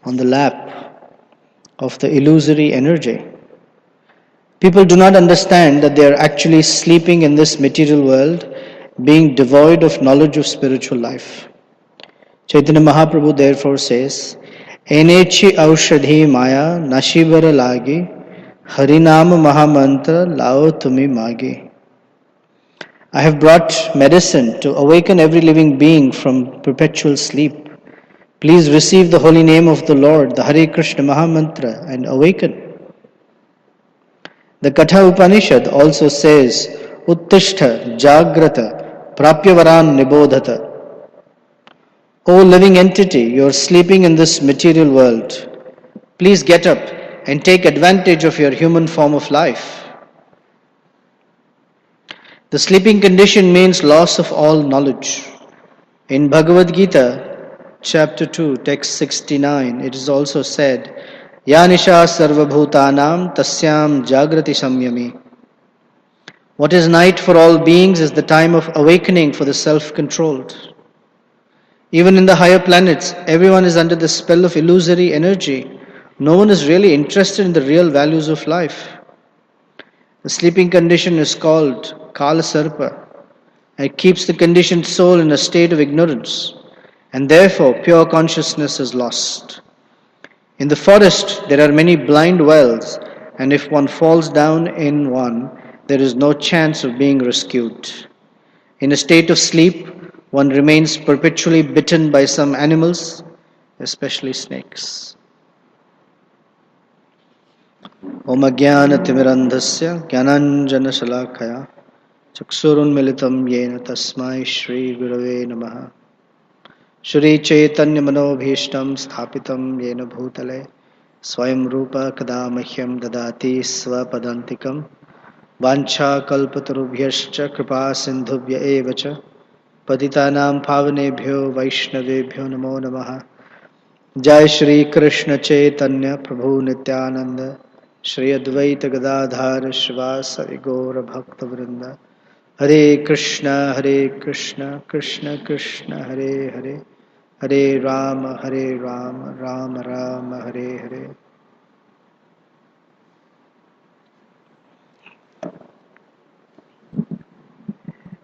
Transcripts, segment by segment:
on the lap of the illusory energy. People do not understand that they are actually sleeping in this material world, being devoid of knowledge of spiritual life. Chaitanya Mahaprabhu therefore says, Enechi aushadhi maya nashibara lagi, harinama mahamantra lao tumi magi. I have brought medicine to awaken every living being from perpetual sleep. Please receive the holy name of the Lord, the Hare Krishna Mahamantra, and awaken. The Katha Upanishad also says, Uttishta Jagrata Prapyavaran Nibodhata. O living entity, you are sleeping in this material world. Please get up and take advantage of your human form of life. The sleeping condition means loss of all knowledge. In Bhagavad Gita, chapter 2, text 69, it is also said, Yanisha sarvabhutanam tasyam jagrati samyami. What is night for all beings is the time of awakening for the self-controlled. Even in the higher planets, everyone is under the spell of illusory energy. No one is really interested in the real values of life. The sleeping condition is called Kala Sarpa. It keeps the conditioned soul in a state of ignorance, and therefore pure consciousness is lost. In the forest, there are many blind wells, and if one falls down in one, there is no chance of being rescued. In a state of sleep, one remains perpetually bitten by some animals, especially snakes. Om Ajnana Timirandhasya Jnananjana Shalakaya Chaksurunmilitam Yena Tasmai Shri Gurave Namaha. Shri Chaitanya Manobhishtam Sthapitam Yena Bhutale Swayam Rupa Kadamahyam Dadati Swapadantikam Vancha Kalpatarubhyascha Kripa Sindhubhya Evacha Patitanam Pavanebhyo Vaishnavebhyo Namo Namaha. Jai Shri Krishna Chaitanya Prabhu Nityananda Shri Advaita Gadadhar Shivasari Gaura Bhakta Vrinda. Hare Krishna, Krishna Krishna, Hare Hare, Hare Rama, Rama Rama, Hare Hare.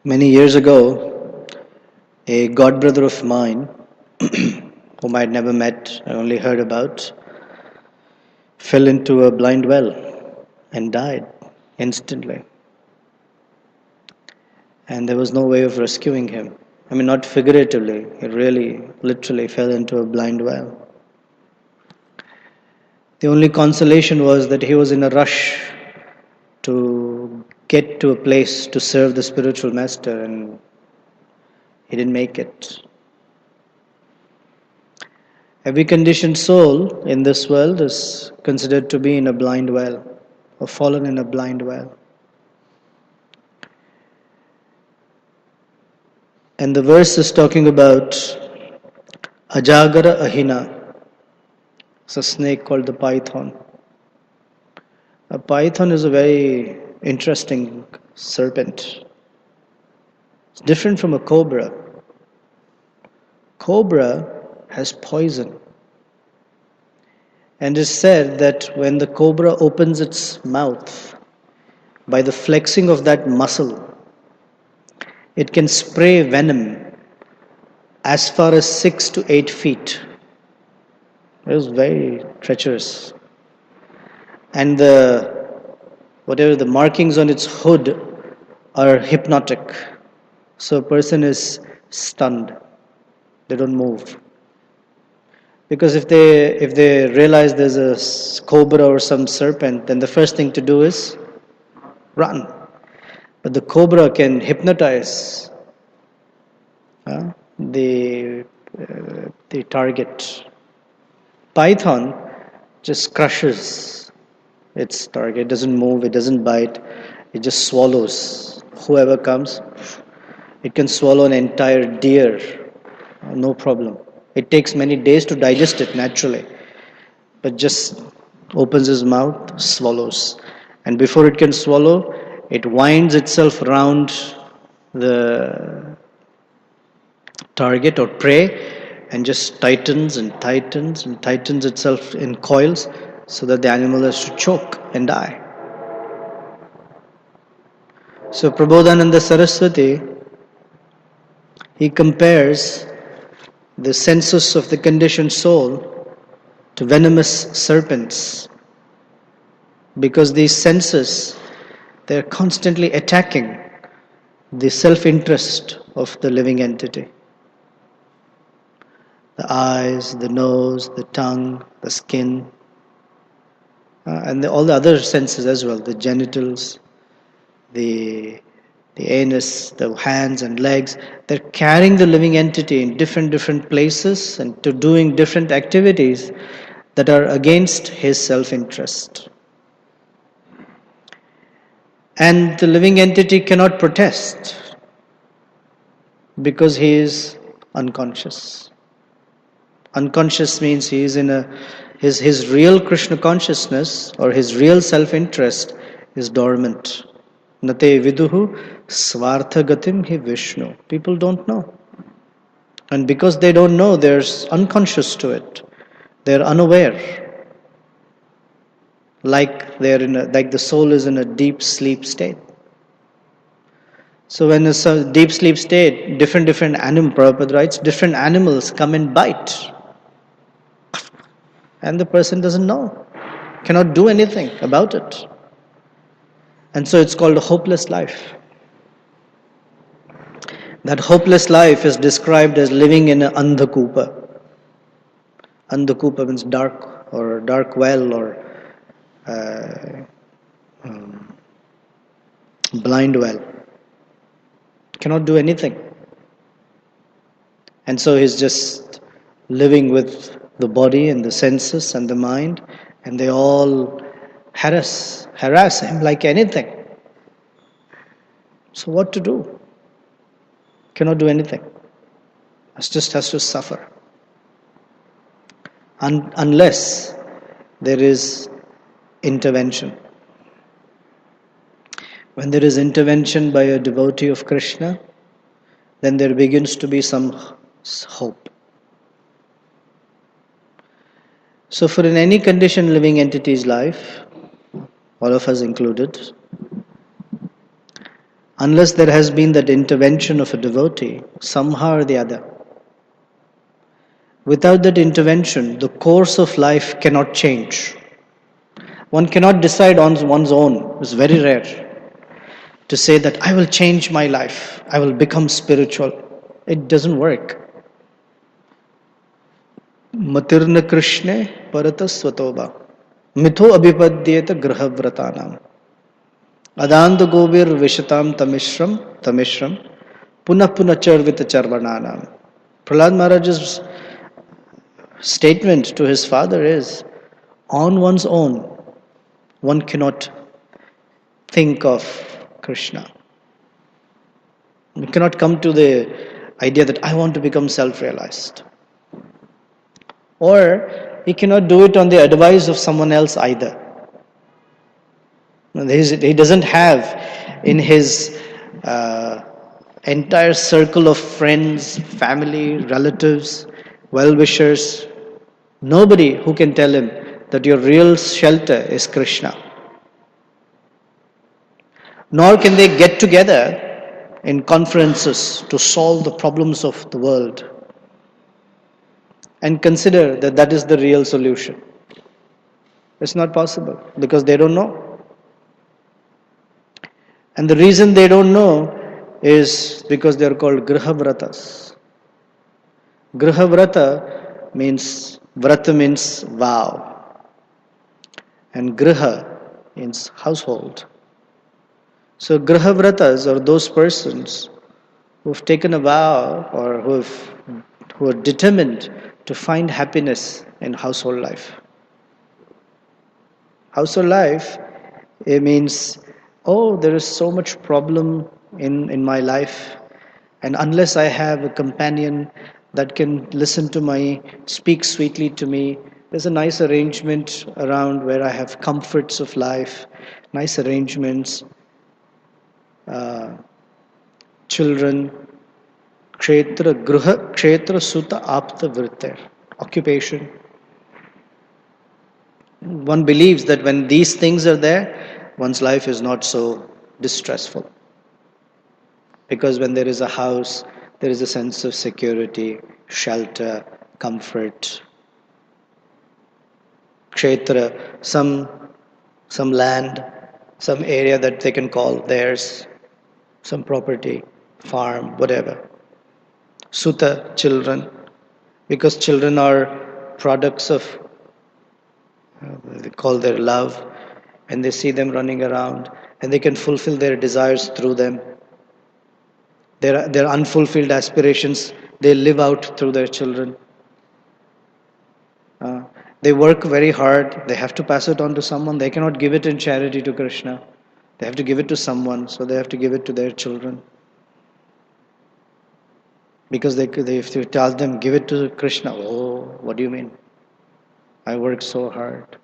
Many years ago, a god brother of mine, whom I had never met, I only heard about, fell into a blind well and died instantly. And there was no way of rescuing him. I mean, not figuratively, he really, literally fell into a blind well. The only consolation was that he was in a rush to get to a place to serve the spiritual master, and he didn't make it. Every conditioned soul in this world is considered to be in a blind well, or fallen in a blind well. And the verse is talking about Ajagara Ahina. It's a snake called the python. A python is a very interesting serpent. It's different from a cobra. Cobra has poison. And it is said that when the cobra opens its mouth, by the flexing of that muscle, it can spray venom as far as 6 to 8 feet. It was very treacherous. And whatever the markings on its hood are hypnotic. So a person is stunned. They don't move. Because if they realize there's a cobra or some serpent, then the first thing to do is run. But the cobra can hypnotize the target. Python just crushes its target. It doesn't move, it doesn't bite, it just swallows whoever comes. It can swallow an entire deer, no problem. It takes many days to digest it naturally, but just opens his mouth, swallows. And before it can swallow, it winds itself around the target or prey and just tightens and tightens and tightens itself in coils so that the animal has to choke and die. So Prabodhananda Saraswati, he compares the senses of the conditioned soul to venomous serpents, because these senses, they're constantly attacking the self-interest of the living entity. The eyes, the nose, the tongue, the skin, and all the other senses as well, the genitals, the anus, the hands and legs. They're carrying the living entity in different places and to doing different activities that are against his self-interest. And the living entity cannot protest because he is unconscious. Unconscious means he is in his real Krishna consciousness or his real self-interest is dormant. Nate viduhu swartha gatim hi Vishnu. People don't know. And because they don't know, they're unconscious to it. They're unaware. Like the soul is in a deep sleep state. So when it's a deep sleep state, different animals, Prabhupada writes, different animals come and bite. And the person doesn't know, cannot do anything about it. And so it's called a hopeless life. That hopeless life is described as living in an andhakupa. Andhakupa means dark or dark well or blind well. Cannot do anything. And so he's just living with the body and the senses and the mind, and they all harass him like anything. So what to do? Cannot do anything. Just has to suffer. Unless there is intervention. When there is intervention by a devotee of Krishna, then there begins to be some hope. So for in any conditioned living entity's life, all of us included, unless there has been that intervention of a devotee, somehow or the other, without that intervention, the course of life cannot change. One cannot decide on one's own. It's very rare to say that I will change my life, I will become spiritual. It doesn't work. Matirna Krishne Parata Swatoba Mitho Abhipadyeta Grahavratanam Adanda Gobir Vishatam Tamishram Puna Charvita Charvananam. Prahlad Maharaj's statement to his father is, on one's own, one cannot think of Krishna. You cannot come to the idea that I want to become self-realized. Or he cannot do it on the advice of someone else either. He doesn't have in his entire circle of friends, family, relatives, well-wishers, nobody who can tell him that your real shelter is Krishna. Nor can they get together in conferences to solve the problems of the world and consider that that is the real solution. It's not possible because they don't know. And the reason they don't know is because they are called Grihavratas. Grihavrata means, Vrata means vow. And Griha means household. So Grihavratas are those persons who have taken a vow or who are determined to find happiness in household life. Household life, it means, there is so much problem in my life, and unless I have a companion that can speak sweetly to me, there's a nice arrangement around where I have comforts of life, nice arrangements, children, kshetra kshetra suta apta vritter. Occupation. One believes that when these things are there, one's life is not so distressful. Because when there is a house, there is a sense of security, shelter, comfort. Kshetra, some land, some area that they can call theirs, some property, farm, whatever. Suta, children, because children are products of, they call their love, and they see them running around, and they can fulfill their desires through them. Their unfulfilled aspirations, they live out through their children. They work very hard. They have to pass it on to someone. They cannot give it in charity to Krishna. They have to give it to someone, so they have to give it to their children. Because if you tell them, give it to Krishna, oh, what do you mean? I worked so hard.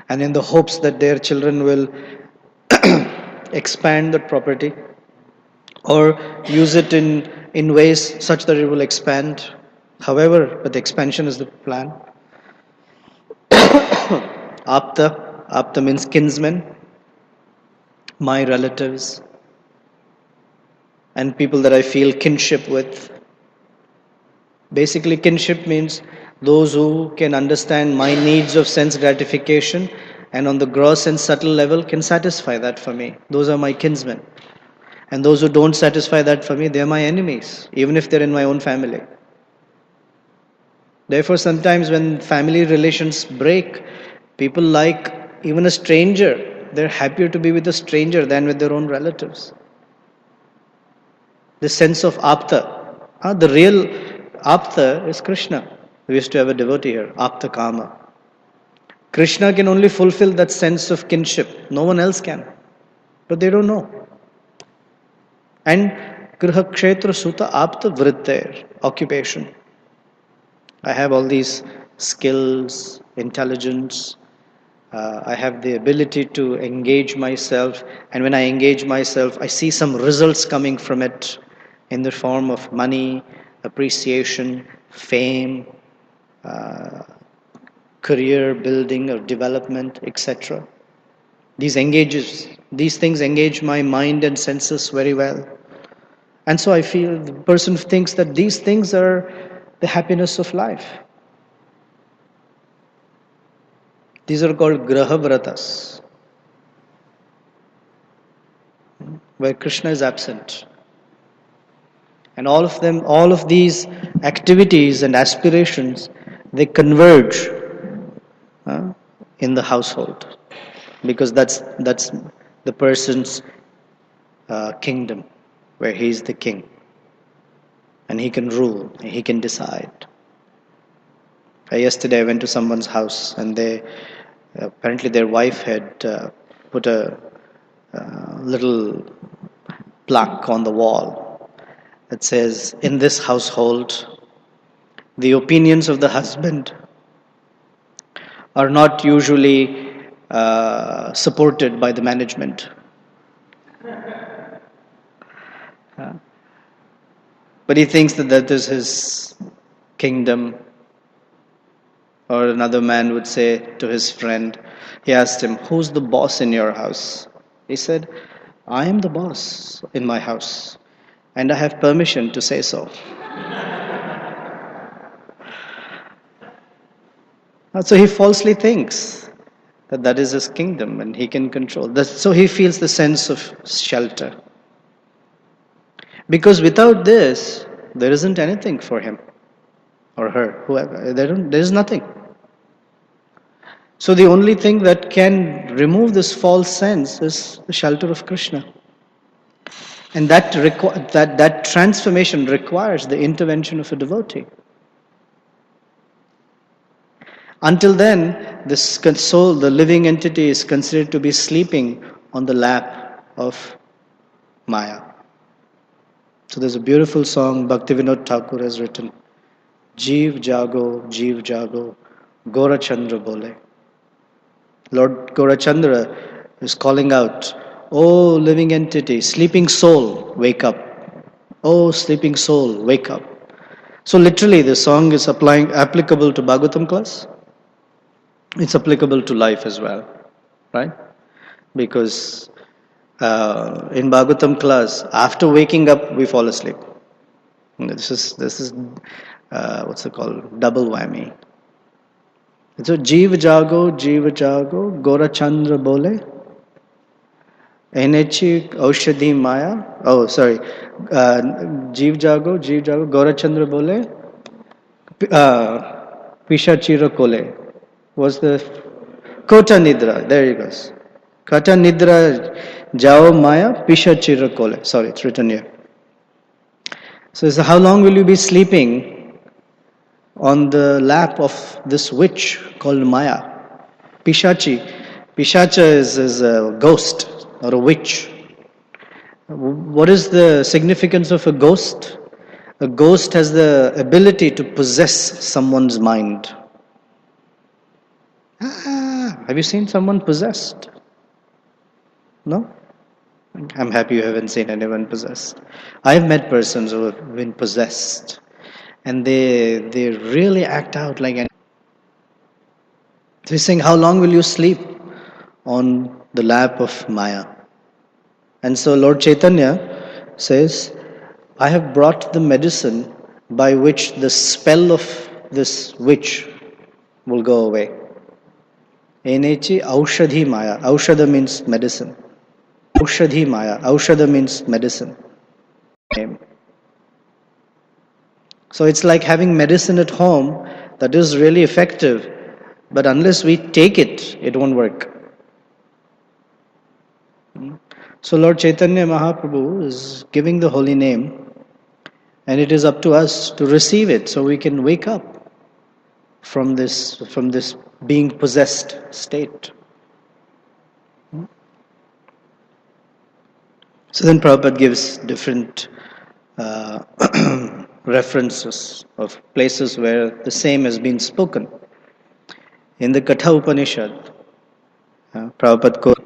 And in the hopes that their children will expand that property or use it in ways such that it will expand. However, but the expansion is the plan. Apta means kinsmen, my relatives, and people that I feel kinship with. Basically, kinship means those who can understand my needs of sense gratification and on the gross and subtle level can satisfy that for me. Those are my kinsmen. And those who don't satisfy that for me, they are my enemies, even if they're in my own family. Therefore, sometimes when family relations break, people like even a stranger. They're happier to be with a stranger than with their own relatives. The sense of apta. The real apta is Krishna. We used to have a devotee here, apta kama. Krishna can only fulfill that sense of kinship. No one else can. But they don't know. And griha kshetra suta apta vritter, occupation. I have all these skills, intelligence. I have the ability to engage myself. And when I engage myself, I see some results coming from it in the form of money, appreciation, fame, career building or development, etc. These things engage my mind and senses very well. And so I feel the person thinks that these things are the happiness of life. These are called graha vratas, where Krishna is absent. And all of these activities and aspirations, they converge in the household, because that's the person's kingdom, where he is the king, and he can rule, he can decide. Yesterday I went to someone's house, and they apparently their wife had put a little plaque on the wall that says, in this household, the opinions of the husband are not usually supported by the management. But he thinks that is his kingdom. Or another man would say to his friend, he asked him, who's the boss in your house? He said, I am the boss in my house, and I have permission to say so. So he falsely thinks that is his kingdom and he can control. So he feels the sense of shelter. Because without this, there isn't anything for him or her, whoever. There is nothing. So the only thing that can remove this false sense is the shelter of Krishna. And that transformation requires the intervention of a devotee. Until then, this soul, the living entity, is considered to be sleeping on the lap of Maya. So there's a beautiful song Bhaktivinoda Thakur has written. Jeev jago, Gora Chandra bole. Lord Gaurachandra is calling out, oh living entity, sleeping soul, wake up. Oh sleeping soul, wake up. So literally the song is applicable to Bhagavatam class. It's applicable to life as well, right? Because in Bhagavatam class, after waking up, we fall asleep. This is what's it called? Double whammy. So Jeev jago, Gora Chandra bole, Enechi Aushadhi Maya. Oh, sorry. Jeev jago, Gora Chandra bole, Pisha Chira Kole. Was the Kota Nidra. There you go. Kata Nidra Jao Maya Pisha Chira Kole. Sorry, it's written here. So how long will you be sleeping on the lap of this witch called Maya? Pishachi. Pishacha is a ghost or a witch. What is the significance of a ghost? A ghost has the ability to possess someone's mind. Have you seen someone possessed? No? I'm happy you haven't seen anyone possessed. I've met persons who have been possessed, and they really act out like an. So he's saying, how long will you sleep on the lap of Maya? And so Lord Chaitanya says, I have brought the medicine by which the spell of this witch will go away. Enechi Aushadhi Maya. Aushadha means medicine. Aushadhi Maya. Aushadha means medicine. So it's like having medicine at home that is really effective, but unless we take it, it won't work. So Lord Chaitanya Mahaprabhu is giving the holy name, and it is up to us to receive it so we can wake up from this being possessed state. So then Prabhupada gives different references of places where the same has been spoken. In the Katha Upanishad, Prabhupada quotes,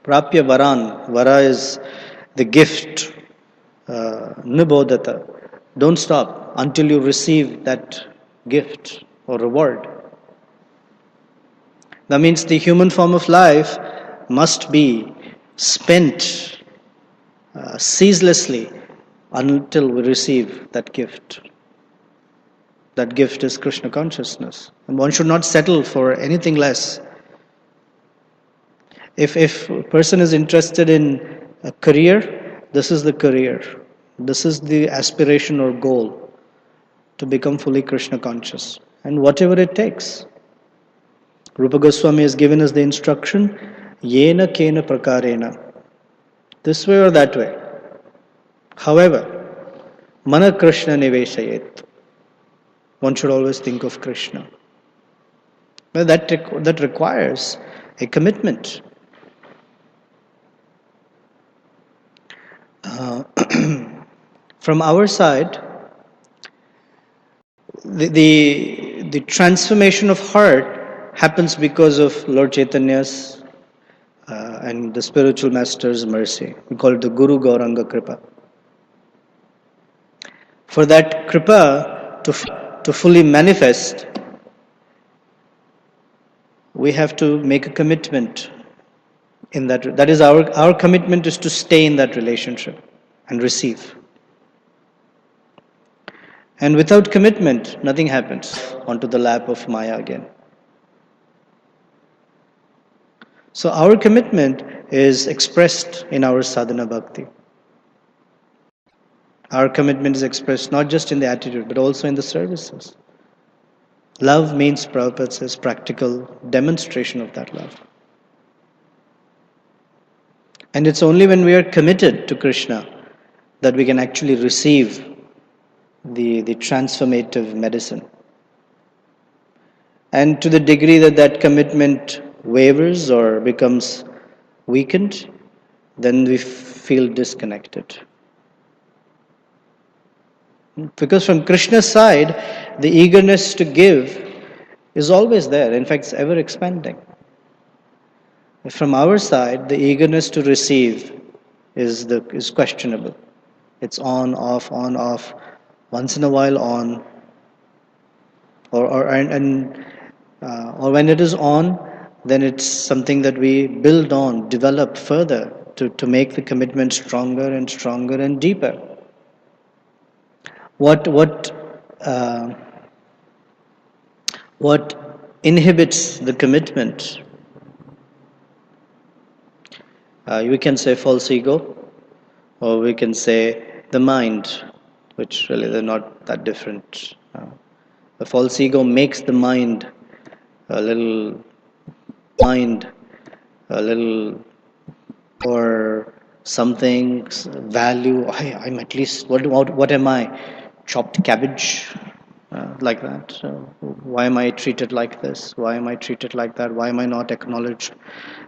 Prapya Varan. Vara is the gift. Nibodhata. Don't stop until you receive that gift or reward. That means the human form of life must be spent ceaselessly until we receive that gift. That gift is Krishna consciousness. And one should not settle for anything less. If a person is interested in a career, this is the career. This is the aspiration or goal, to become fully Krishna conscious. And whatever it takes. Rupa Goswami has given us the instruction, Yena Kena Prakarena. This way or that way. However, Mana Krishna Niveshayet. One should always think of Krishna. Well, that requires a commitment. From our side, the transformation of heart happens because of Lord Chaitanya's and the spiritual master's mercy. We call it the Guru Gauranga Kripa. For that Kripa to fully manifest, we have to make a commitment in that. That is our commitment is to stay in that relationship and receive. And without commitment, nothing happens onto the lap of Maya again. So our commitment is expressed in our sadhana bhakti. Our commitment is expressed not just in the attitude, but also in the services. Love means, Prabhupada says, practical demonstration of that love. And it's only when we are committed to Krishna that we can actually receive the transformative medicine. And to the degree that commitment wavers or becomes weakened, then we feel disconnected. Because from Krishna's side, the eagerness to give is always there. In fact, it's ever expanding. From our side, the eagerness to receive is questionable. It's on, off, once in a while on, or when it is on, then it's something that we build on, develop further to make the commitment stronger and stronger and deeper. Uh, what inhibits the commitment? We can say false ego, or we can say the mind, which really they're not that different. The false ego makes the mind a little or something value. I'm at least what am I? Chopped cabbage, like that. So why am I treated like this? Why am I treated like that? Why am I not acknowledged?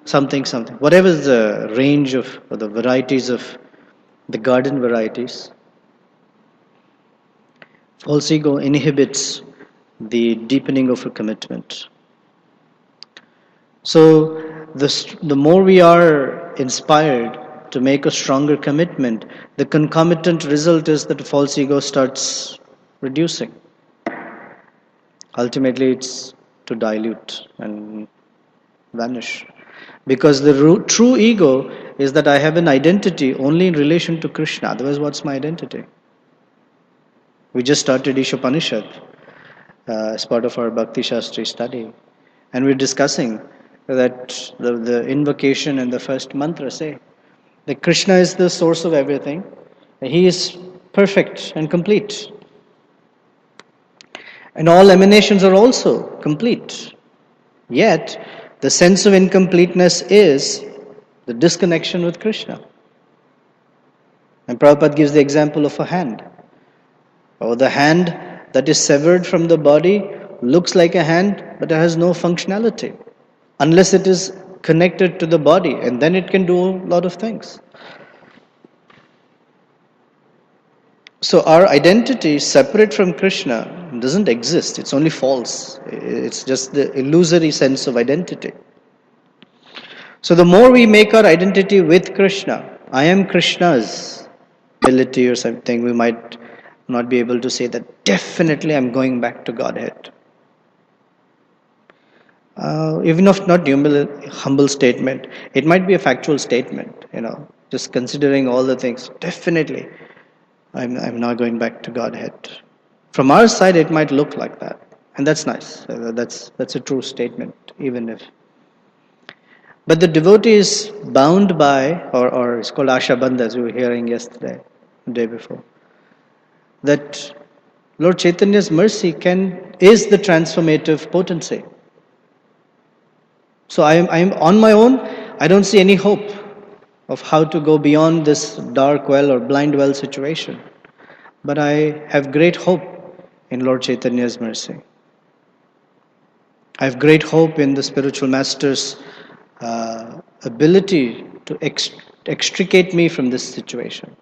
Something. Whatever is the range of or the varieties of the garden varieties, false ego inhibits the deepening of a commitment. So the more we are inspired to make a stronger commitment, the concomitant result is that the false ego starts reducing. Ultimately, it's to dilute and vanish. Because the true ego is that I have an identity only in relation to Krishna. Otherwise, what's my identity? We just started Ishopanishad as part of our Bhakti Shastri study. And we're discussing that the invocation and the first mantra say that Krishna is the source of everything. He is perfect and complete. And all emanations are also complete. Yet, the sense of incompleteness is the disconnection with Krishna. And Prabhupada gives the example of a hand. Or the hand that is severed from the body looks like a hand, but it has no functionality. Unless it is connected to the body, and then it can do a lot of things. So our identity separate from Krishna doesn't exist. It's only false. It's just the illusory sense of identity. So the more we make our identity with Krishna, I am Krishna's ability or something, we might not be able to say that definitely I'm going back to Godhead. Even if not humble statement, it might be a factual statement, just considering all the things. Definitely, I'm not going back to Godhead. From our side, it might look like that, and that's nice. That's a true statement, even if. But the devotee is bound by, or it's called Asha Bandha, as we were hearing yesterday, the day before, that Lord Chaitanya's mercy is the transformative potency. So I'm on my own. I don't see any hope of how to go beyond this dark well or blind well situation. But I have great hope in Lord Chaitanya's mercy. I have great hope in the spiritual master's ability to extricate me from this situation.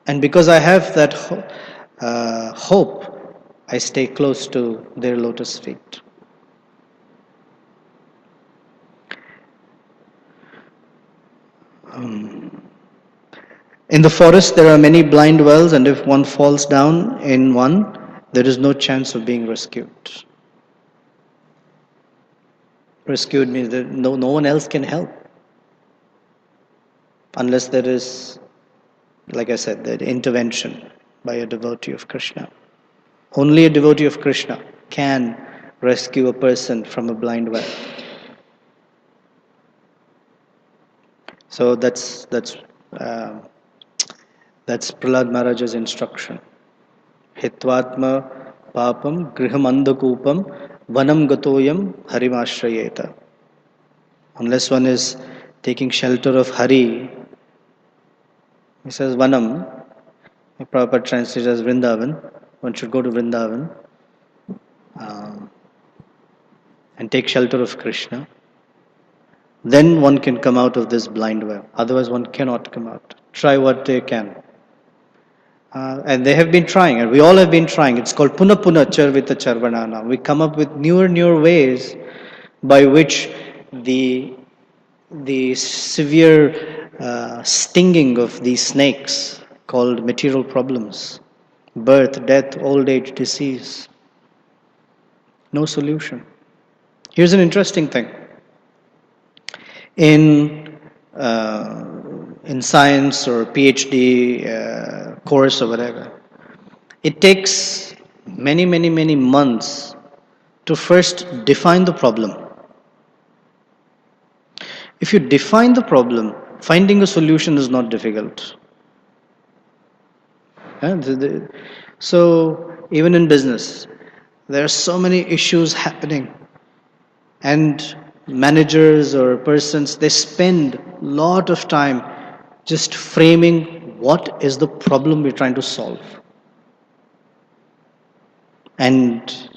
And because I have that hope, I stay close to their lotus feet. In the forest, there are many blind wells, and if one falls down in one, there is no chance of being rescued. Rescued means that no one else can help. Unless there is, like I said, the intervention by a devotee of Krishna. Only a devotee of Krishna can rescue a person from a blind well. So that's Prahlad Maharaja's instruction. Hitvatma papam grihamandakupam vanam gatoyam harimashrayeta. Unless one is taking shelter of Hari, he says Vanam, Prabhupada translates as Vrindavan. One should go to Vrindavan and take shelter of Krishna. Then one can come out of this blind well. Otherwise one cannot come out. Try what they can. And they have been trying, and we all have been trying. It's called Puna Puna Charvita Charvanana. We come up with newer ways by which the severe stinging of these snakes called material problems Birth, death, old age, disease. No solution. Here's an interesting thing. In science or PhD course or whatever, it takes many months to first define the problem. If you define the problem, finding a solution is not difficult. So even in business, there are so many issues happening, and managers or persons, they spend a lot of time just framing what is the problem we're trying to solve. And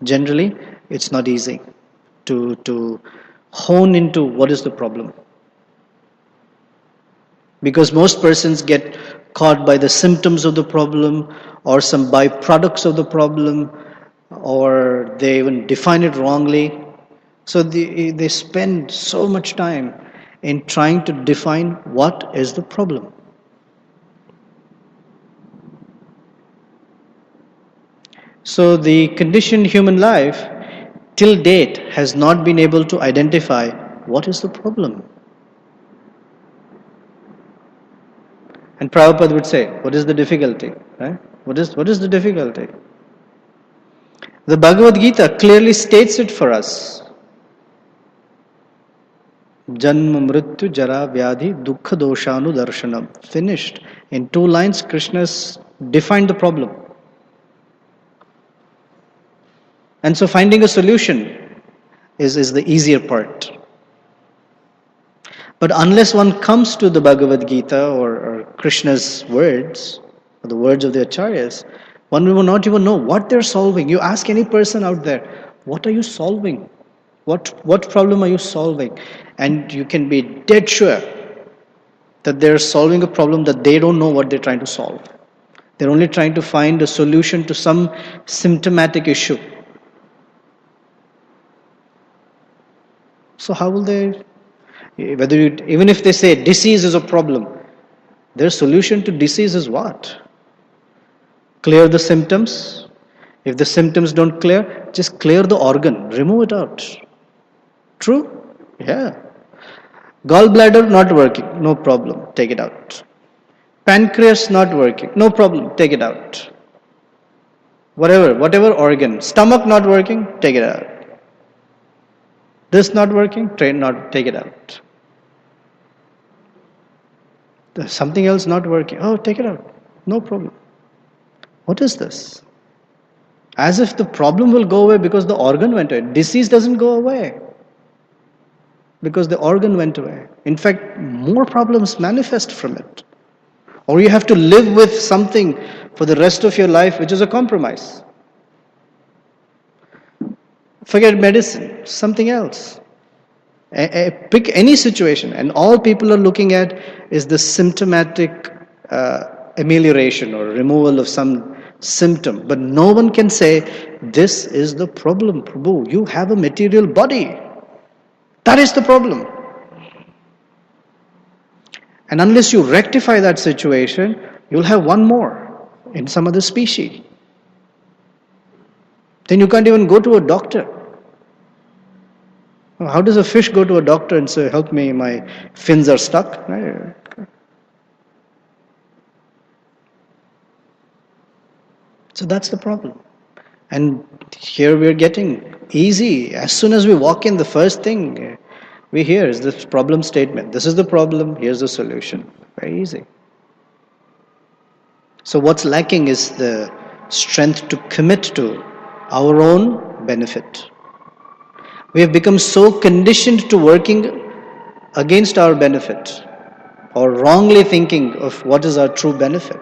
generally, it's not easy to hone into what is the problem. Because most persons get caught by the symptoms of the problem or some byproducts of the problem, or they even define it wrongly. So they spend so much time in trying to define what is the problem. So the conditioned human life till date has not been able to identify what is the problem. And Prabhupada would say, what is the difficulty? Right? What is the difficulty? The Bhagavad Gita clearly states it for us. Janma mrityu jara vyadhi dukkha doshanu darshanam. Finished. In 2 lines, Krishna's defined the problem. And so finding a solution is the easier part. But unless one comes to the Bhagavad Gita or Krishna's words, or the words of the Acharyas, one will not even know what they're solving. You ask any person out there, what are you solving? What problem are you solving? And you can be dead sure that they're solving a problem that they don't know what they're trying to solve. They're only trying to find a solution to some symptomatic issue. So how will they, even if they say disease is a problem, their solution to disease is what? Clear the symptoms. If the symptoms don't clear, just clear the organ, remove it out. True? Yeah. Gallbladder not working, no problem, take it out. Pancreas not working, no problem, take it out. Whatever organ. Stomach not working, take it out. This not working, take it out. There's something else not working, oh, take it out, no problem. What is this? As if the problem will go away because the organ went away. Disease doesn't go away because the organ went away. In fact, more problems manifest from it. Or you have to live with something for the rest of your life, which is a compromise. Forget medicine, something else. Pick any situation, and all people are looking at is the symptomatic amelioration or removal of some symptom. But no one can say, this is the problem, Prabhu. You have a material body. That is the problem. And unless you rectify that situation, you'll have one more in some other species. Then you can't even go to a doctor. How does a fish go to a doctor and say, help me, my fins are stuck? Right? So that's the problem. And here we're getting easy. As soon as we walk in, the first thing we hear is this problem statement. This is the problem, here's the solution. Very easy. So what's lacking is the strength to commit to our own benefit. We have become so conditioned to working against our benefit or wrongly thinking of what is our true benefit,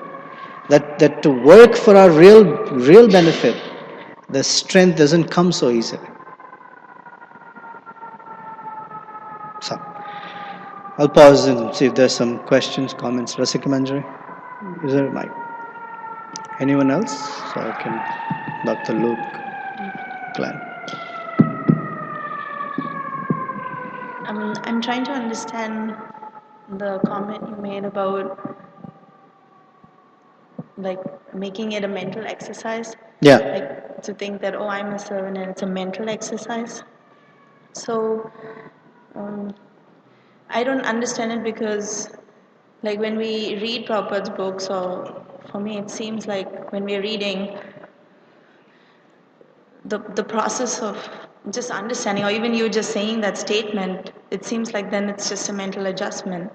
that to work for our real benefit, the strength doesn't come so easily. So, I'll pause and see if there's some questions, comments. Rasika Manjari, is there a mic? Anyone else? So I can, Dr. Luke, Glenn. I'm trying to understand the comment you made about like making it a mental exercise. Yeah. Like to think that, oh, I'm a servant and it's a mental exercise. So um, I don't understand it because, like, when we read Prabhupada's books, or for me, it seems like when we're reading, the process of just understanding, or even you just saying that statement, it seems like then it's just a mental adjustment.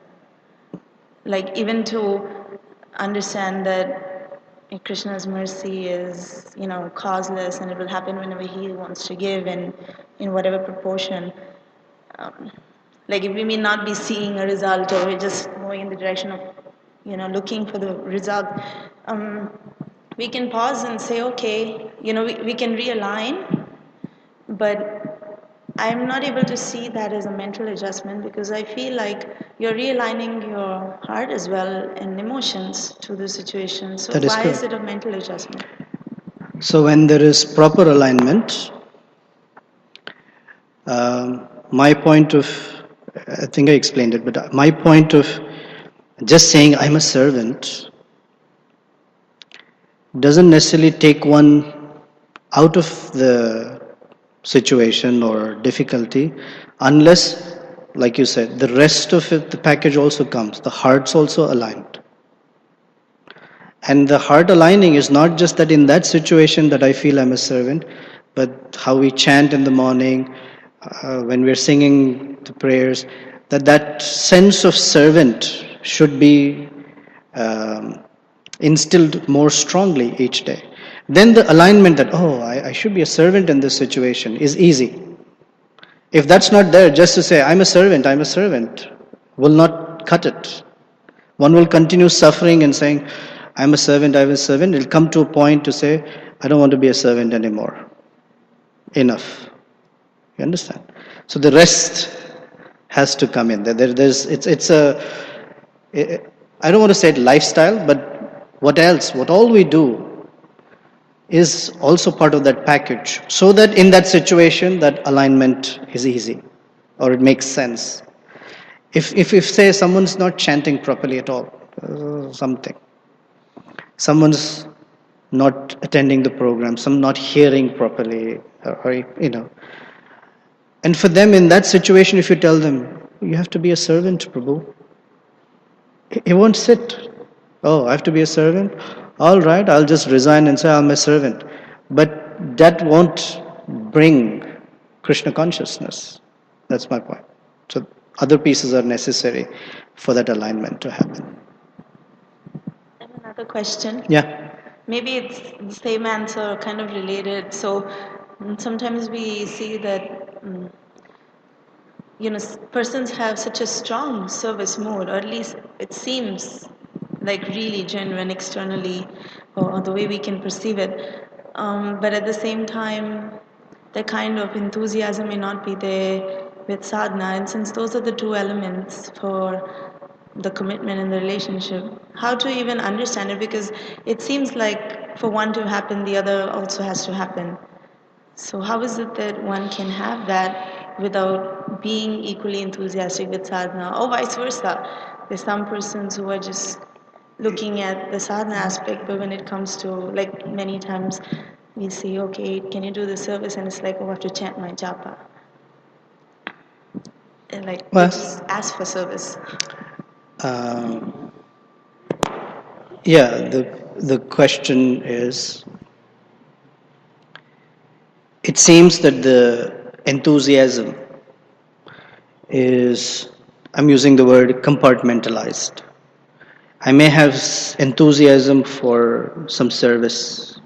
Like, even to understand that Krishna's mercy is, causeless, and it will happen whenever he wants to give and in whatever proportion. Um, like, if we may not be seeing a result, or we're just going in the direction of, looking for the result, um, we can pause and say, okay, we can realign, but I'm not able to see that as a mental adjustment, because I feel like you're realigning your heart as well and emotions to the situation. So That is why is correct. it a mental adjustment? So when there is proper alignment, my point of, I think I explained it, but my point of just saying I'm a servant doesn't necessarily take one out of the situation or difficulty, unless, like you said, the rest of it, the package also comes, the heart's also aligned. And the heart aligning is not just that in that situation that I feel I'm a servant, but how we chant in the morning, when we're singing the prayers, that sense of servant should be um, instilled more strongly each day. Then the alignment that, oh, I should be a servant in this situation is easy. If that's not there, just to say, I'm a servant, will not cut it. One will continue suffering and saying, I'm a servant, I'm a servant. It'll come to a point to say, I don't want to be a servant anymore. Enough. You understand? So the rest has to come in. It's a, I don't want to say it lifestyle, but what else? What all we do is also part of that package, so that in that situation, that alignment is easy, or it makes sense. If say someone's not chanting properly at all, something, someone's not attending the program, some not hearing properly, or and for them in that situation, if you tell them you have to be a servant, Prabhu, he won't sit. Oh, I have to be a servant? All right, I'll just resign and say I'm a servant. But that won't bring Krishna consciousness. That's my point. So other pieces are necessary for that alignment to happen. I have another question. Yeah. Maybe it's the same answer, kind of related. So sometimes we see that persons have such a strong service mode, or at least it seems like really genuine externally, or the way we can perceive it. But at the same time, the kind of enthusiasm may not be there with sadhana. And since those are the two elements for the commitment in the relationship, how to even understand it? Because it seems like for one to happen, the other also has to happen. So how is it that one can have that without being equally enthusiastic with sadhana, or vice versa? There's some persons who are just looking at the sadhana aspect, but when it comes to, like, many times we say, okay, can you do the service? And it's like, oh, I have to chant my japa. And like, they Well, just ask for service. um, yeah, the question is, it seems that the enthusiasm is, I'm using the word compartmentalized. I may have enthusiasm for some service,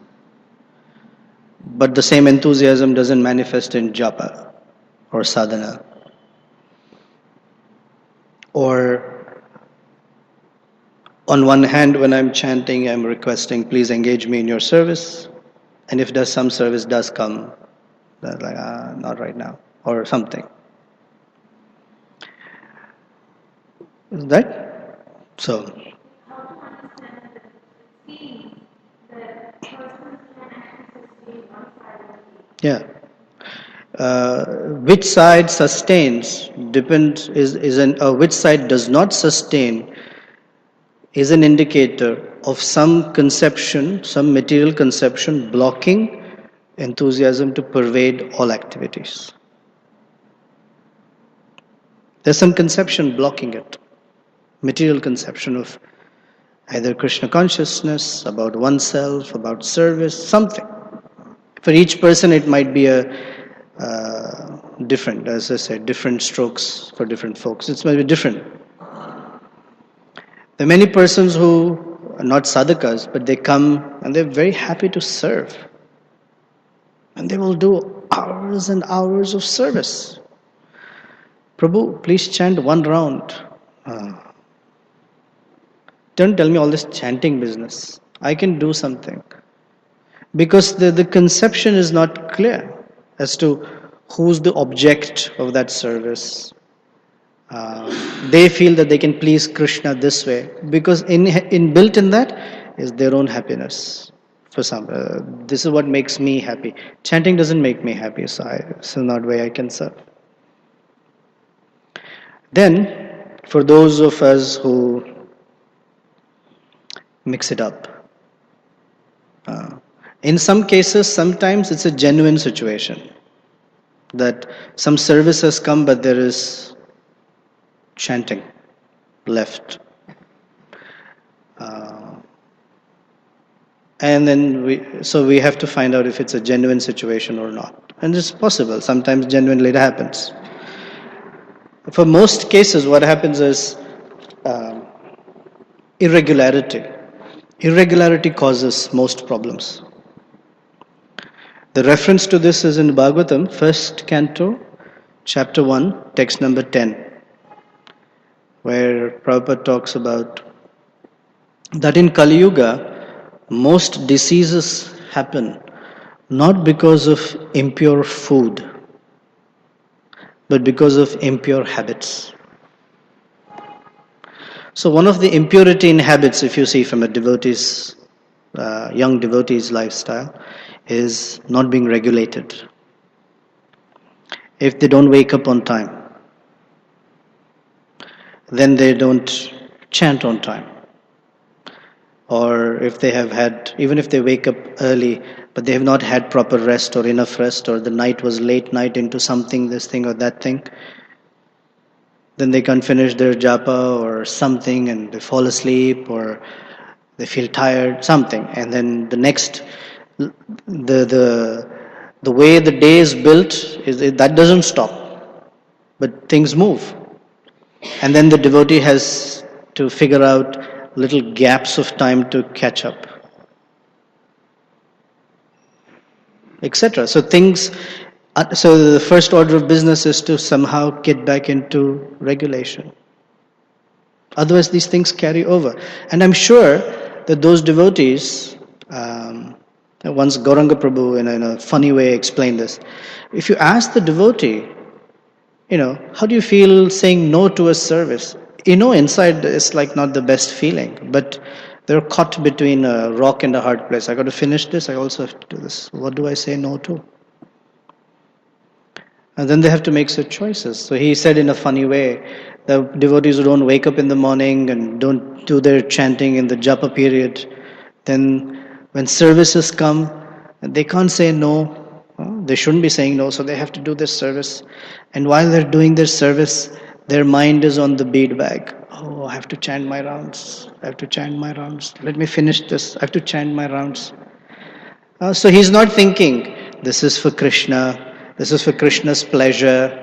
but the same enthusiasm doesn't manifest in japa or sadhana. Or on one hand, when I'm chanting, I'm requesting, please engage me in your service. And if some service does come, that's like, not right now, or something. Is that? So, yeah. Which side sustains depends is an which side does not sustain is an indicator of some conception, some material conception blocking enthusiasm to pervade all activities. There's some conception blocking it, material conception of either Krishna consciousness, about oneself, about service, something. For each person, it might be a different, as I said, different strokes for different folks. It's maybe different. There are many persons who are not sadhakas, but they come and they're very happy to serve. And they will do hours and hours of service. Prabhu, please chant one round. Don't tell me all this chanting business. I can do something. Because the conception is not clear as to who's the object of that service. They feel that they can please Krishna this way because built in that is their own happiness. For some, this is what makes me happy. Chanting doesn't make me happy, so not way I can serve. Then, for those of us who mix it up, in some cases, sometimes it's a genuine situation that some service has come, but there is chanting left. And then we have to find out if it's a genuine situation or not. And it's possible. Sometimes genuinely it happens. For most cases, what happens is irregularity. Irregularity causes most problems. The reference to this is in Bhagavatam, 1st canto, chapter 1, text number 10, where Prabhupada talks about that in Kali Yuga, most diseases happen not because of impure food, but because of impure habits. So one of the impurity in habits, if you see from a devotee's, young devotee's lifestyle, is not being regulated. If they don't wake up on time, then they don't chant on time. Or if they have had, even if they wake up early, but they have not had proper rest or enough rest, or the night was late night into something, this thing or that thing, then they can't finish their japa or something and they fall asleep or they feel tired, something. And then the next, the way the day is built, that doesn't stop, but things move. And then the devotee has to figure out little gaps of time to catch up, etc. So the first order of business is to somehow get back into regulation. Otherwise, these things carry over. And I'm sure that those devotees, once Gauranga Prabhu in a funny way explained this. If you ask the devotee, how do you feel saying no to a service? Inside it's like not the best feeling, but they're caught between a rock and a hard place. I got to finish this, I also have to do this. What do I say no to? And then they have to make such choices. So he said in a funny way, the devotees who don't wake up in the morning and don't do their chanting in the japa period, then when services come, they can't say no. They shouldn't be saying no, so they have to do this service. And while they're doing their service, their mind is on the bead bag. Oh, I have to chant my rounds. I have to chant my rounds. Let me finish this. I have to chant my rounds. So he's not thinking, this is for Krishna. This is for Krishna's pleasure.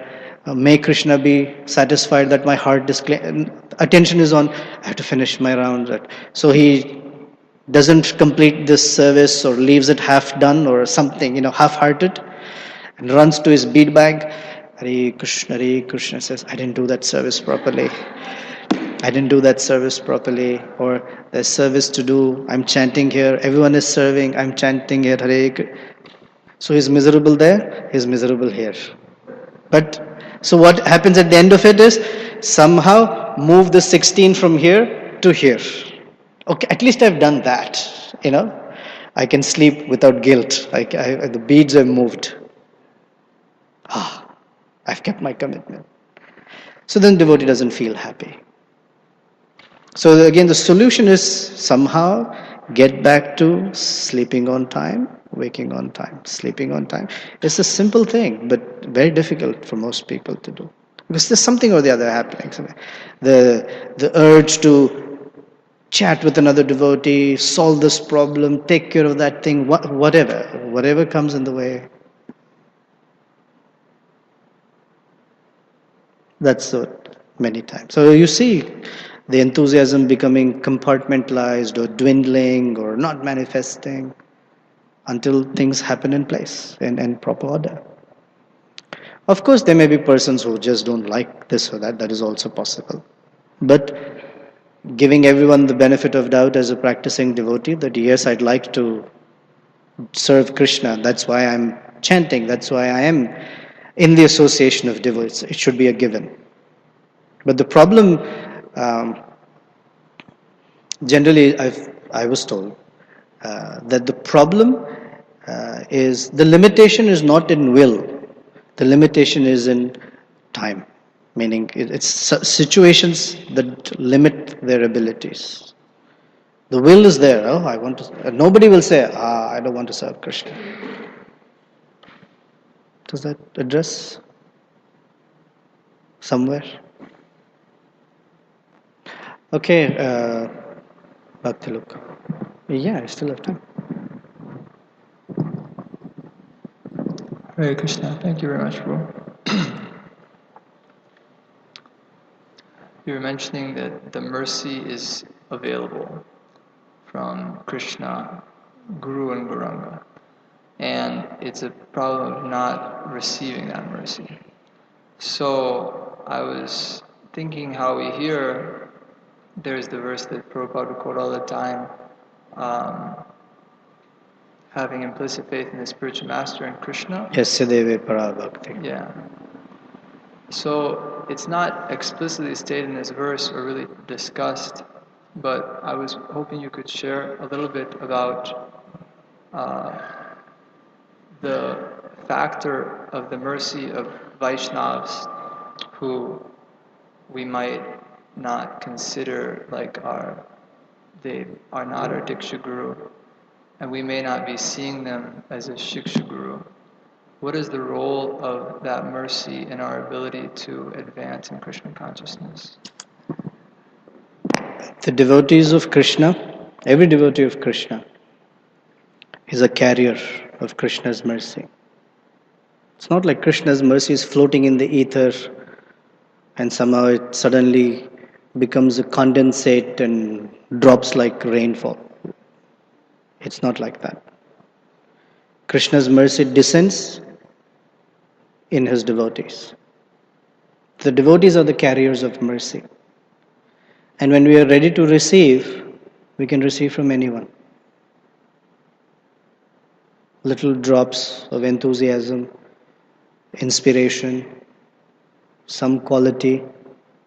May Krishna be satisfied that my heart is clear. Attention is on, I have to finish my rounds. So he doesn't complete this service or leaves it half done or something, half-hearted, and runs to his bead bag. Hare Krishna says, I didn't do that service properly. I didn't do that service properly. Or there's service to do. I'm chanting here. Everyone is serving. I'm chanting here. Hare Krishna. So he's miserable there. He's miserable here. But so what happens at the end of it is somehow move the 16 from here to here. Okay, at least I've done that. I can sleep without guilt. The beads have moved. I've kept my commitment. So then devotee doesn't feel happy. So again, the solution is somehow get back to sleeping on time, waking on time, sleeping on time. It's a simple thing, but very difficult for most people to do. Because there's something or the other happening. The urge to chat with another devotee, solve this problem, take care of that thing, whatever comes in the way. That's what many times. So you see the enthusiasm becoming compartmentalized or dwindling or not manifesting until things happen in place and in proper order. Of course, there may be persons who just don't like this or that. That is also possible. But giving everyone the benefit of doubt as a practicing devotee that yes, I'd like to serve Krishna. That's why I'm chanting. That's why I am in the association of devotees. It should be a given. But the problem, um, generally, I was told that the problem is the limitation is not in will, the limitation is in time, meaning it's situations that limit their abilities. The will is there. Oh, I want to. Nobody will say, I don't want to serve Krishna. Does that address somewhere? Okay, Bhakti Look. Yeah, I still have time. Hare Krishna, thank you very much, bro. You were mentioning that the mercy is available from Krishna, Guru and Gauranga, and it's a problem of not receiving that mercy. So I was thinking how we hear there's the verse that Prabhupada would quote all the time, having implicit faith in the spiritual master and Krishna. Yasya deve para bhakti. Yeah. So it's not explicitly stated in this verse or really discussed, but I was hoping you could share a little bit about the factor of the mercy of Vaishnavas who we might not consider like they are not our Diksha Guru, and we may not be seeing them as a Shiksha Guru. What is the role of that mercy in our ability to advance in Krishna consciousness? The devotees of Krishna, every devotee of Krishna is a carrier of Krishna's mercy. It's not like Krishna's mercy is floating in the ether and somehow it suddenly becomes a condensate and drops like rainfall. It's not like that. Krishna's mercy descends in his devotees. The devotees are the carriers of mercy. And when we are ready to receive, we can receive from anyone. Little drops of enthusiasm, inspiration, some quality.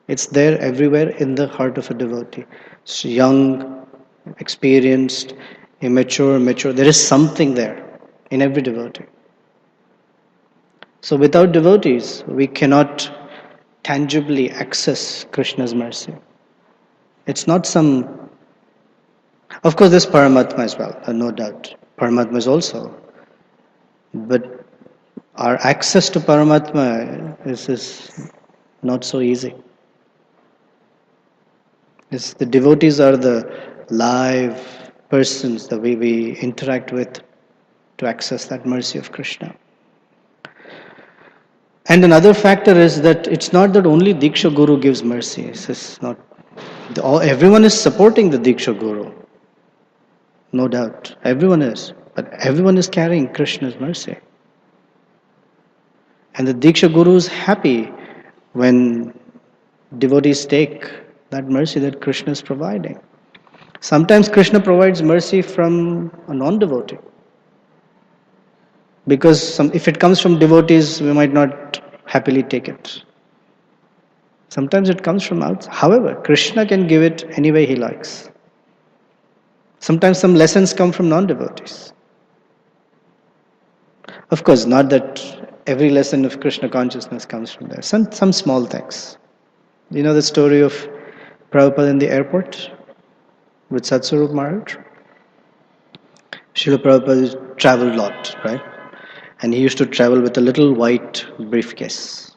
It's there everywhere in the heart of a devotee. It's young, experienced, immature, mature. There is something there in every devotee. So without devotees, we cannot tangibly access Krishna's mercy. It's not some... Of course, there's Paramatma as well, no doubt. Paramatma is also. But our access to Paramatma is not so easy. The devotees are the live persons that we interact with to access that mercy of Krishna. And another factor is that it's not that only Diksha Guru gives mercy. It's not. Everyone is supporting the Diksha Guru. No doubt. Everyone is. But everyone is carrying Krishna's mercy. And the Diksha Guru is happy when devotees take that mercy that Krishna is providing. Sometimes Krishna provides mercy from a non-devotee. Because if it comes from devotees, we might not happily take it. Sometimes it comes from outside. However, Krishna can give it any way he likes. Sometimes some lessons come from non-devotees. Of course, not that every lesson of Krishna consciousness comes from there. Some small things. You know the story of Prabhupada in the airport with Satswarup Maharaj. Srila Prabhupada traveled a lot, right? And he used to travel with a little white briefcase.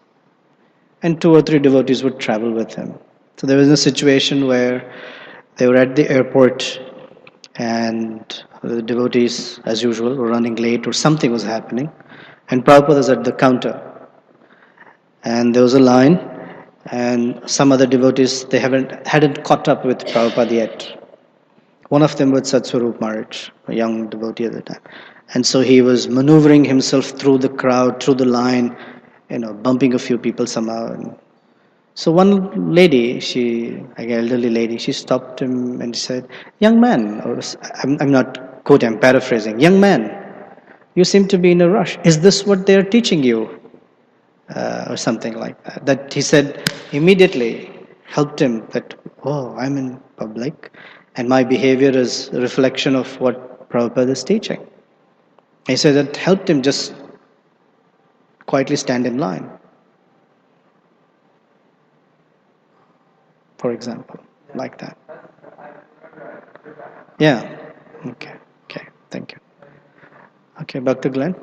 And 2 or 3 devotees would travel with him. So there was a situation where they were at the airport and the devotees, as usual, were running late or something was happening. And Prabhupada was at the counter. And there was a line, and some other devotees, they hadn't caught up with Prabhupada yet. One of them was Satswarup Maharaj, a young devotee at the time. And so he was maneuvering himself through the crowd, through the line, bumping a few people somehow. And so one lady, an elderly lady, she stopped him and said, "Young man," or I'm not quoting, I'm paraphrasing, "Young man, you seem to be in a rush. Is this what they are teaching you?" Or something like that. That he said immediately helped him that, oh, I'm in public and my behavior is a reflection of what Prabhupada is teaching. He said that helped him just quietly stand in line, for example, like that. Yeah. Okay. Okay. Thank you. Okay, Bhakta Glenn.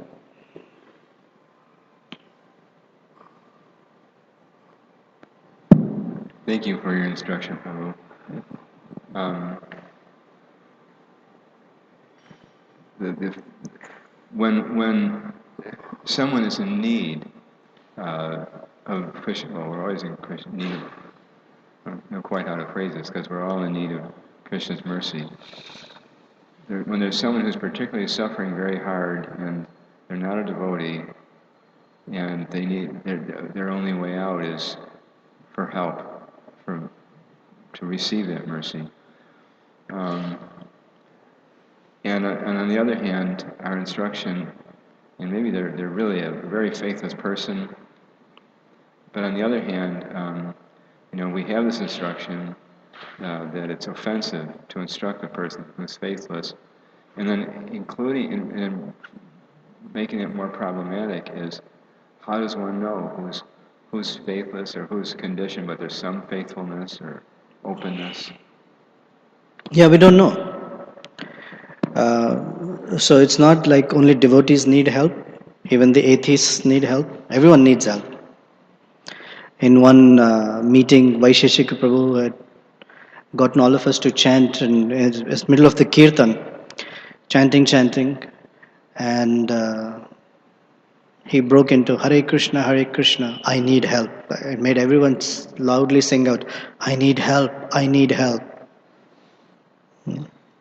Thank you for your instruction, Prabhu. When someone is in need of Krishna, well, we're always in need of, I don't know quite how to phrase this, because we're all in need of Krishna's mercy. When there's someone who's particularly suffering very hard and they're not a devotee, and they need their only way out is for help, to receive that mercy. And on the other hand, our instruction, and maybe they're really a very faithless person, but on the other hand, we have this instruction that it's offensive to instruct a person who's faithless, and then including and making it more problematic is how does one know who's faithless or who's conditioned, but there's some faithfulness or openness? Yeah, we don't know. So it's not like only devotees need help, even the atheists need help. Everyone needs help. In one meeting, Vaisheshika Prabhu had gotten all of us to chant in the middle of the kirtan, chanting, and he broke into Hare Krishna, I need help. It made everyone loudly sing out, I need help, I need help.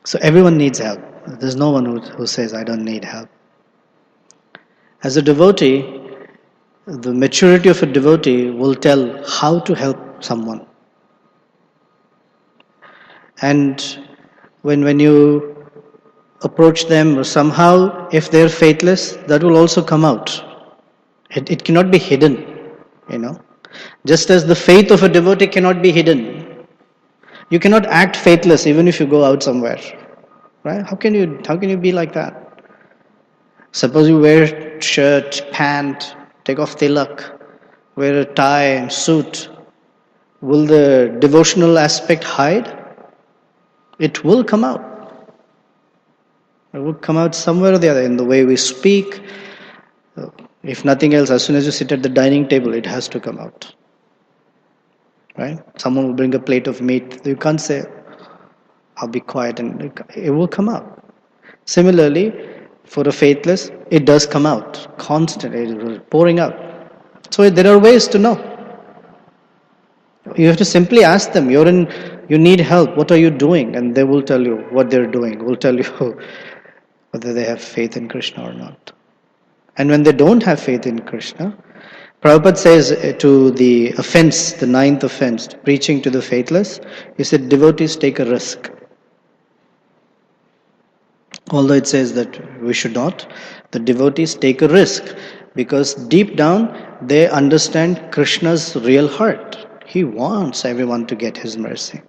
So everyone needs help. There's no one who says, I don't need help. As a devotee, the maturity of a devotee will tell how to help someone. And when you approach them or somehow, if they're faithless, that will also come out. It cannot be hidden, Just as the faith of a devotee cannot be hidden. You cannot act faithless even if you go out somewhere. Right? How can you be like that? Suppose you wear shirt, pant, take off tilak, wear a tie and suit. Will the devotional aspect hide? It will come out. It will come out somewhere or the other in the way we speak. If nothing else, as soon as you sit at the dining table, it has to come out. Right? Someone will bring a plate of meat. You can't say, I'll be quiet, and it will come out. Similarly, for a faithless, it does come out constantly, it is pouring out. So there are ways to know. You have to simply ask them, you need help, what are you doing? And they will tell you what they're doing, will tell you whether they have faith in Krishna or not. And when they don't have faith in Krishna, Prabhupada says to the offense, the 9th offense, preaching to the faithless, he said, devotees take a risk. Although it says that we should not, the devotees take a risk because deep down they understand Krishna's real heart. He wants everyone to get his mercy.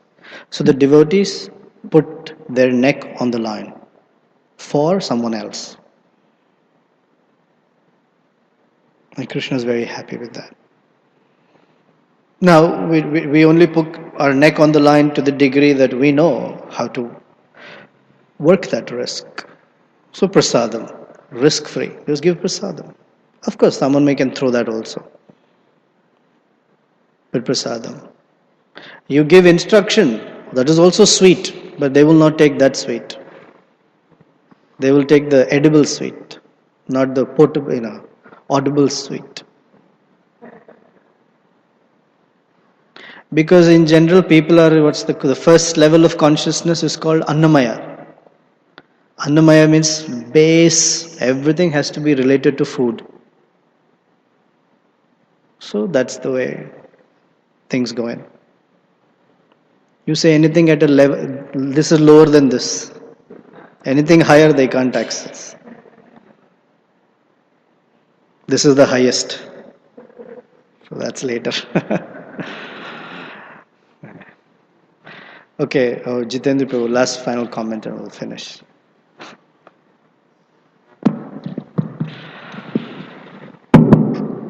So the devotees put their neck on the line for someone else. And Krishna is very happy with that. Now, we only put our neck on the line to the degree that we know how to work that risk. So prasadam, risk-free. Just give prasadam. Of course, someone may can throw that also. But prasadam. You give instruction, that is also sweet, but they will not take that sweet. They will take the edible sweet, not the potable, audible sweet. Because in general, people are, what's the first level of consciousness is called Annamaya. Annamaya means base, everything has to be related to food. So that's the way things go in. You say anything at a level, this is lower than this. Anything higher they can't access. This is the highest. So that's later. Okay, Jitendra Prabhu, last final comment and we'll finish.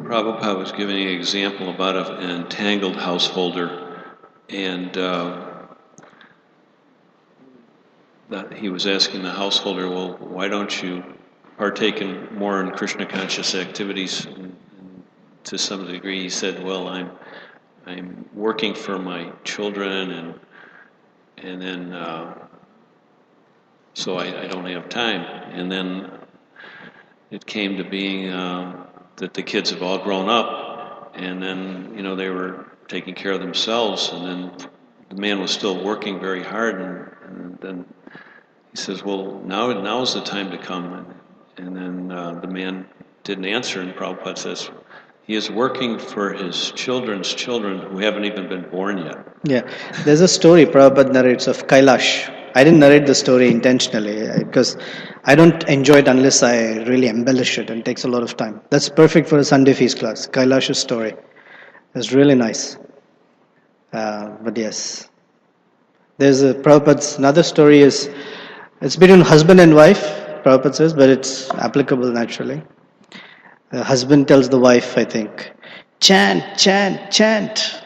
Prabhupada was giving an example about an entangled householder, and that he was asking the householder, well, why don't you partake more in Krishna conscious activities? And to some degree, he said, well, I'm working for my children, and then so I don't have time. And then it came to being that the kids have all grown up, and then they were taking care of themselves, and then the man was still working very hard, and then he says, well, now's the time to come. And then the man didn't answer, and Prabhupada says, he is working for his children's children who haven't even been born yet. Yeah, there's a story Prabhupada narrates of Kailash. I didn't narrate the story intentionally because I don't enjoy it unless I really embellish it, and it takes a lot of time. That's perfect for a Sunday feast class. Kailash's story. It's really nice. But yes. There's Prabhupada's another story is, it's between husband and wife, Prabhupada says, but it's applicable naturally. The husband tells the wife, I think, chant, chant, chant.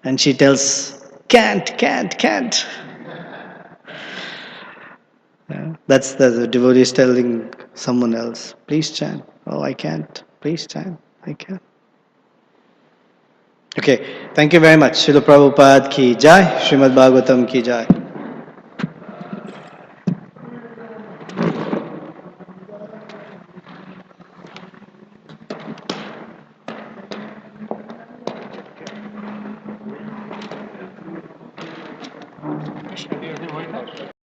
And she tells, can't. That's the devotee is telling someone else, please chant. Oh, I can't. Please chant. I can't. Okay, thank you very much. Srila Prabhupada ki jai, Srimad Bhagavatam ki jai.